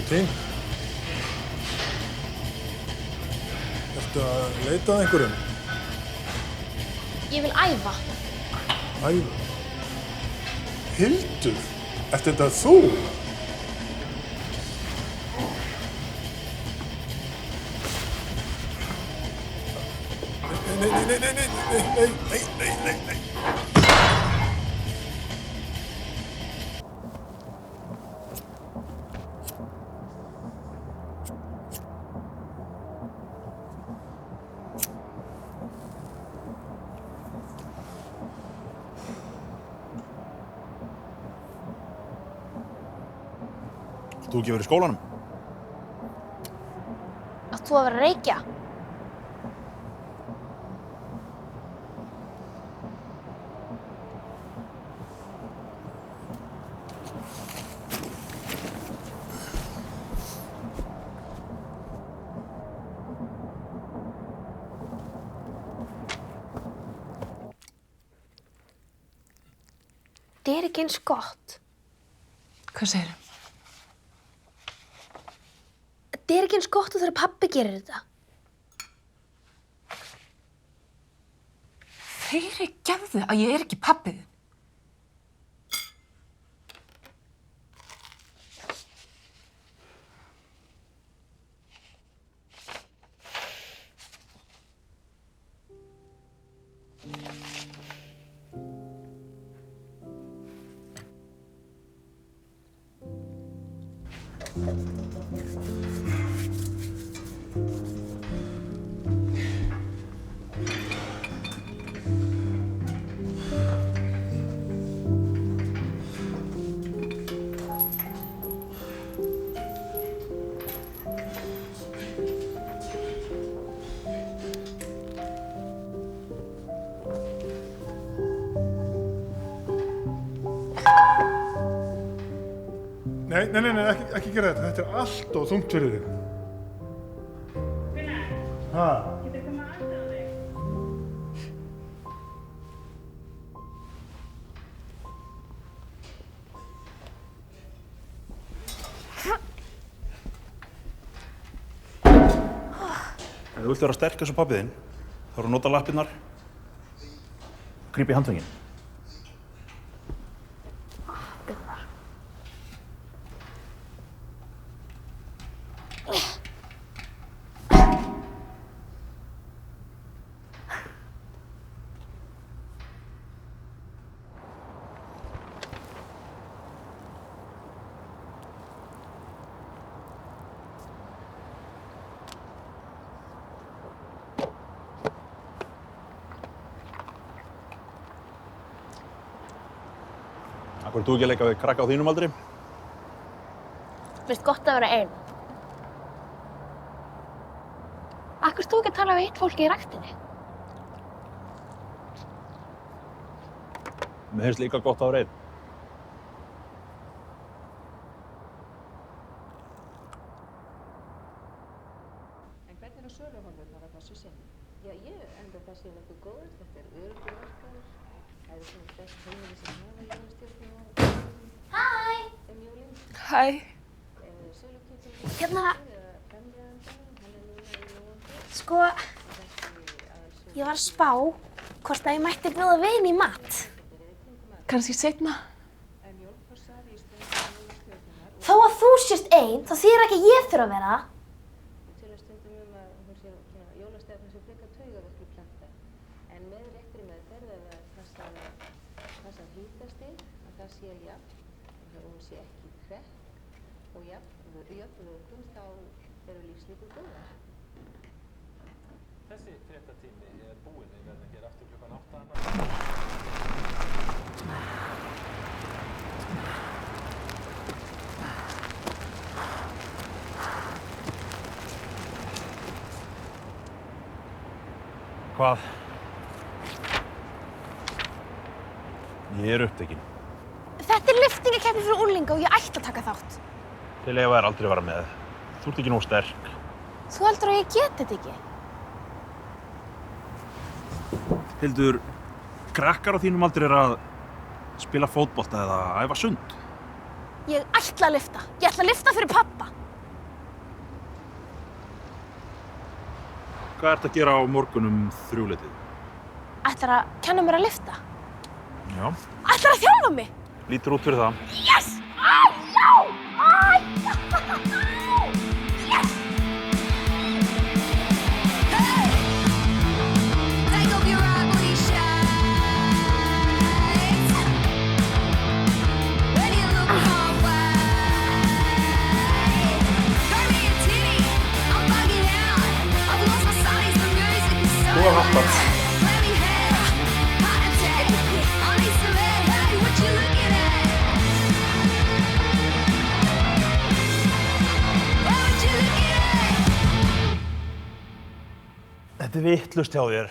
Tím. Ertu að leita að einhverjum? Ég vil æfa. Æfa? Hildur? Ertu þetta þú? Nei. Þú ekki verið í skólanum? Átt þú að vera að reykja? Þetta er ekki eins gott. Hvað segirðu? Þetta er ekki eins gott þegar pabbi gerir þetta. Fyrirgefðu að ég er ekki pabbi þinn. Nei, ekki gera þetta. Þetta er allt og þungt fyrir þig. Gunnar, Ha? getur komið aðstoða þig? Ef þú vilt vera sterk eins og pabbi þinn, þá eru að nota lappirnar, grípa í handföngin. Akkur þú ekki að leika við krakka á þínum aldri? Finnst gott að vera ein. Akkur þú ekki að tala við eitt fólki í ræktinni? Mér finnst líka gott að vera einn. En hvernig eru söluhorfurnar að þessu sinni? Já, ég enda það sé nokkuð góður. Þetta er öruggur markaður. Það eru svona flest heimili sem hafa jólastjörnum og jólin. Hæ. Sölukjöpum Hérna, eða framleiðandanum, hann er núna í nóvember. sko, ég var að spá hvort að ég mætti bjóða vin í mat. Kannski seinna. En jólfossar í stundum jólastjörnunar og Þó að þú sést ein, þá þýðir ekki að ég þurfa að vera það. við tölum stundum að hún sé svona jólastjörnum sem frekar taugaveiklu planta. En með réttri meðferð eða passa hitastig, að það sé jafn, og hún sé ekki krekk og jafn vökum, þá eru lífslíkur góðar. Þessi fréttatími er búinn. Við verðum hér aftur klukkan 8. Hvað? Ég er upptekinn. Þetta er lyftingakeppni fyrir unglinga og ég ætti að taka þátt. Til Eva er aldrei að vera með. Þú ert ekki nóg sterk. Þú heldur að ég geti þetta ekki? Hildur, krakkar á þínum aldrei er að spila fótbolta eða æfa sund. Ég ætla að lyfta. Ég ætla að lyfta fyrir pappa. Hvað ert að gera á morgun 3:00? Ætlar að kenna mér að lyfta? Já. Ætlar að þjálfa mig? Lítur út fyrir það. Yes! Æ, já! Æ, yes! Take off your ugly shades when you look my way. Throw me a titty, I'm bugging out. I've lost my sights, the music is so loud. Let me have heart attack. I need some air. Hey, what you looking at? What you looking at? Þetta vitlaust hjá þér.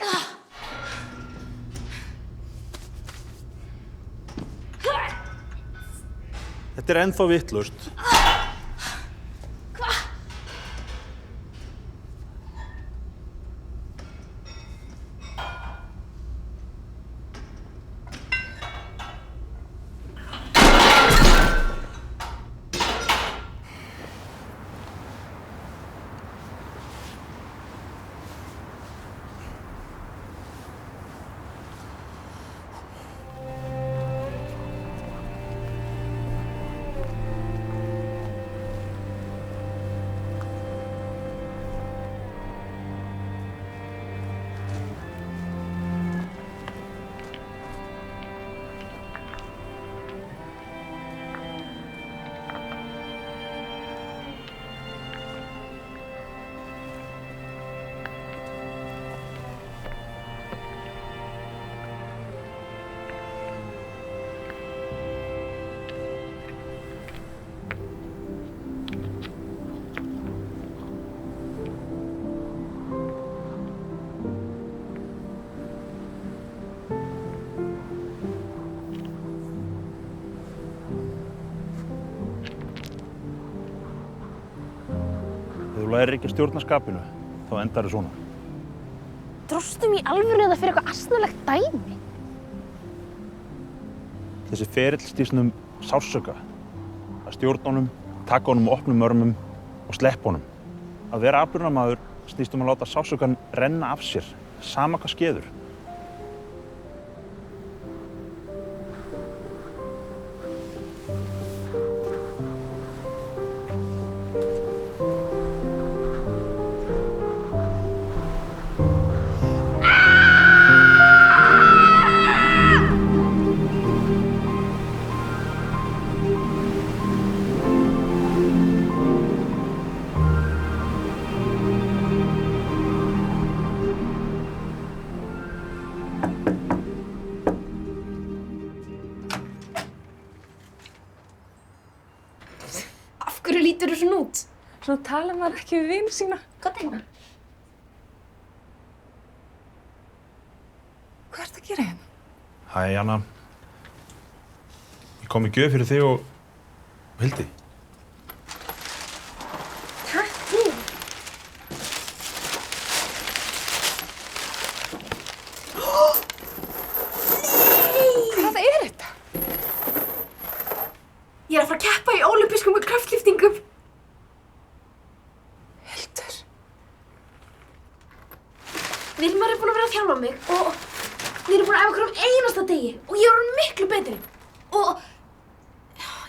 Þetta ennþá vitlaust. Ef þú lærir ekki að stjórna skapinu, þá endar þau svona. Dróstu mig í alvöru eða fyrir eitthvað asnalegt dæmi? Þessi ferill snýst sársauka. Að stjórna honum, taka honum með opnum örmum og sleppa honum. Að vera atburðarmaður snýst að láta sársaukan renna af sér, sama hvað skeður. Af hverju lítur þú svona út? Svona talar maður ekki við vini sína. Hvað tegna? Hvað ertu að gera hérna? Hæ, Anna. Ég kom í gjöf fyrir þig og Hildi. Takk fyrir. Hvað er þetta? Ég er að fara að keppa í ólympískum kraftlyftingum. Hildur. Vilmar er búin að vera að þjálfa mig og við erum búin að æfa hverjum einasta degi og ég er orðin miklu betri. Og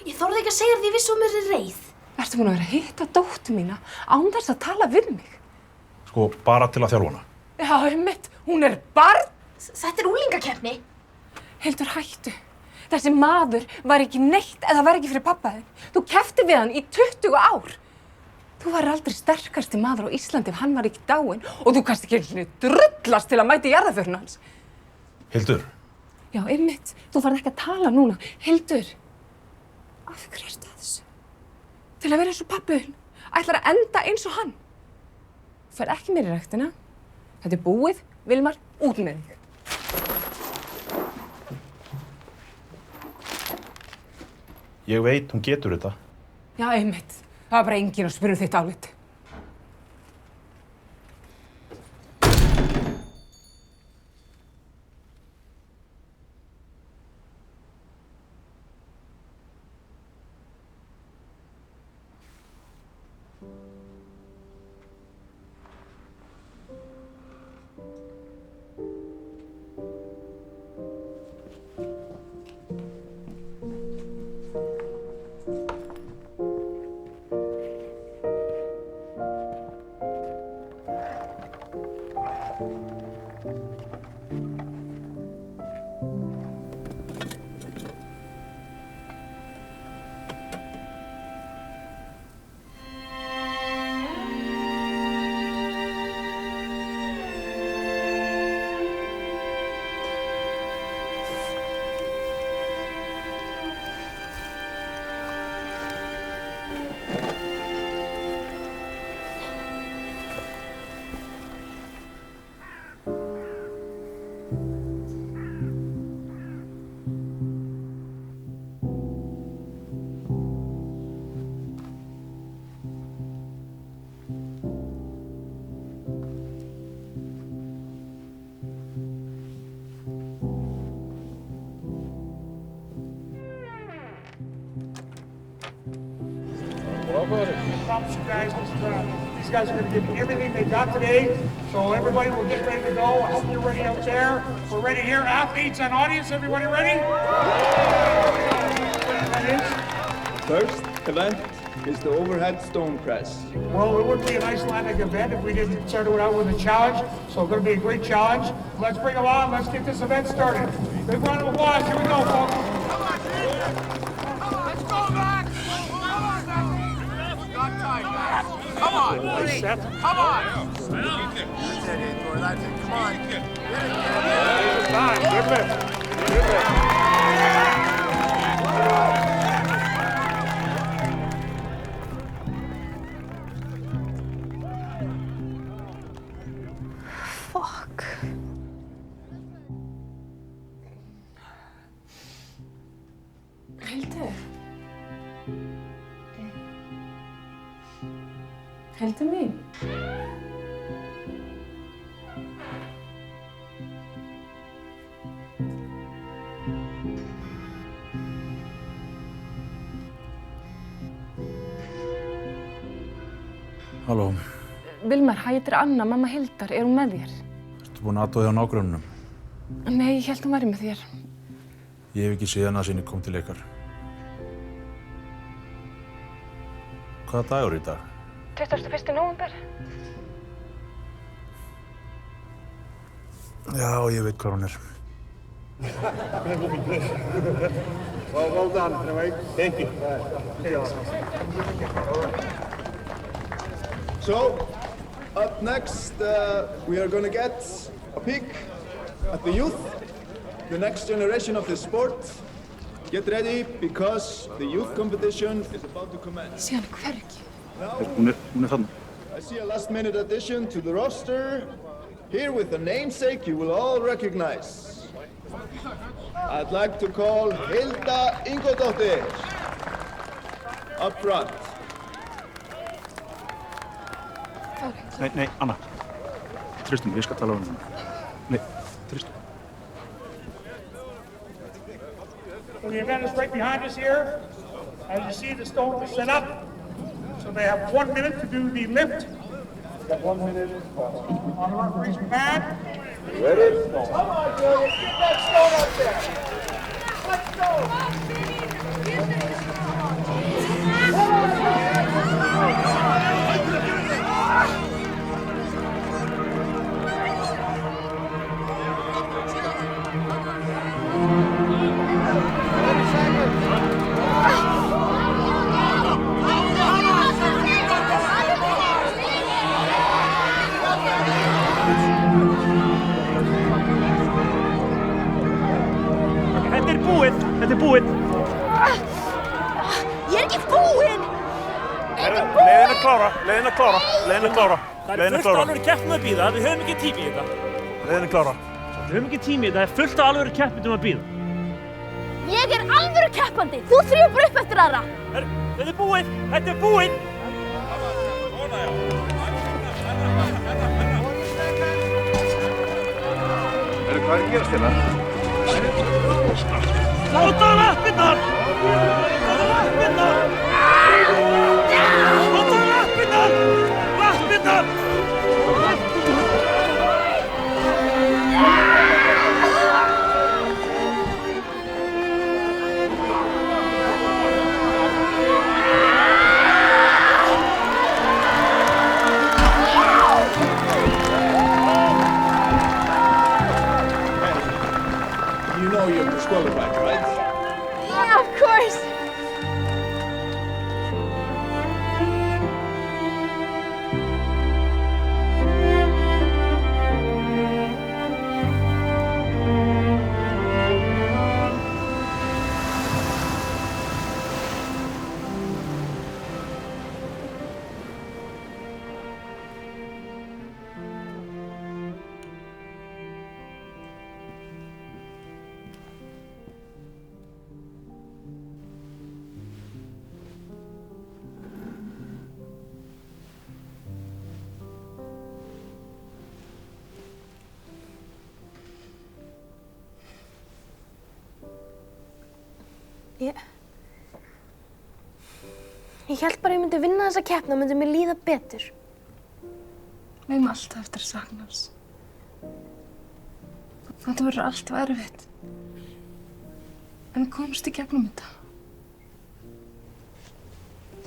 ég þorði ekki að segja því ég vissi mér er reið. Ertu búin að vera að hitta dóttur mína án þess að tala við mig? Sko, bara til að þjálfa hana. Já, einmitt. Hún er barn. Þetta er úlingakeppni. Hildur, hættu. Þessi maður var ekki neitt eða var ekki fyrir pappa þinn. Þú kepptir við hann í 20 ár. Þú var aldrei sterkasti maður á Íslandi ef hann var ekki dáinn og þú kannst ekki einu sinni drullast til að mæta í jarðarförina hans. Hildur. Já, einmitt. Þú farð ekki að tala núna. Hildur, af hverju ertu að þessu? Til að vera eins og pabbi þinn. Ætlar að enda eins og hann. Þú ferð ekki meira í ræktina. Þetta er búið. Vilmar, út með þig. Ég veit, hún getur þetta. Já, einmitt. Það var bara enginn að spyrja þitt álit. promise you guys, these guys are going to give you everything they got today. So everybody will get ready to go. I hope you're ready out there. We're ready here. Athletes and audience, everybody ready? First event is the overhead stone press. Well, it would be an Icelandic event if we didn't start it out with a challenge. So it's going to be a great challenge. Let's bring them on. Let's get this event started. Big round of applause. Here we go, folks. Let's go back! Come on! Come on! That's it, Igor. That's it. Come on. Get it. Good lift. Good lift. Fuck. Hildur. Hildur mín. Halló, Vilmar, hæ, þetta er Anna, mamma Hildar. Er hún með þér? ertu búin að aðtóða á nágrönnunum? Nei, ég held hún væri með þér. Ég hef ekki séð hana síðan ég kom til ykkar. Hvaða dagur er í dag? 21. nóvember. Já, ég veit hvað hún er. Well done, anyway. Thank you. So, up next, we are going to get a peek at the youth, the next generation of the sport. Get ready, because the youth competition is about to commence. Síðan hvergi. Hún er þarna. I see a last-minute addition to the roster. Here with a namesake you will all recognize. I'd like to call Hilda Ingodóttir up front. Nei, Anna. Tristum, ég skal tala um hana. Nei, Tristum. So the event is right behind us here. As you see, the stones are set up. So they have 1 minute to do the lift. We've got 1 minute on the referee's command. Ready? Come on, Julius, get that stone up there. Let's go. Þetta er búið. Ég er ekki búinn! Leiðin að klára. Það er fullt alvöru keppnum að bíða, við höfum ekki tími í þetta. Leiðin að klára. Við höfum ekki tími í þetta, það er fullt alvöru keppnum að bíða. Ég er alvöru keppandi! Þú þrýfur bara upp eftir aðra! Þetta er búið! Þetta er búið! Hvað er að gerast hérna? Láta lappirnar! Láta lappirnar! Láta lappirnar! Lappirnar! You know you're disqualified, right? Yeah, of course! Ég held bara að ég myndi vinna þessa keppni og myndi mér líða betur. Við eigum alltaf eftir að sakna hans. Þetta verður alltaf erfitt. En við komumst í gegnum þetta.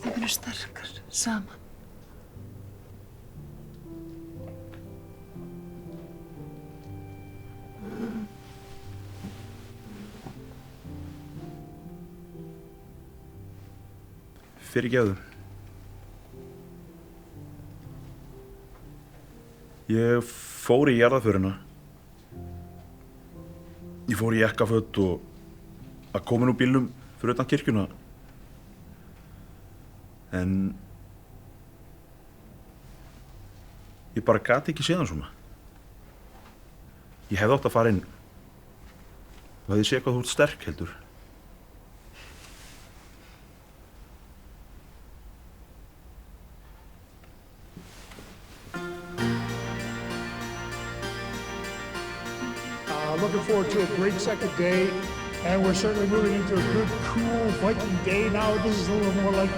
Þið verður sterkar saman. Fyrirgefðu. Ég fór í jarðarförina. Ég fór í jakkaföt og að koma úr bílnum fyrir utan kirkjuna. En ég bara gat ekki séð hann svona. Ég hefði átt að fara inn og hefði séð hvað þú ert sterk, heldur. Looking forward to a great second day, and we're certainly moving into a good, cool Viking day now. This is a little more like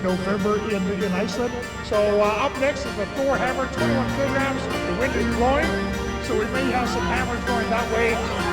November in Iceland. So up next is the Thor hammer, 21 kilograms. The wind is blowing, so we may have some hammers going that way.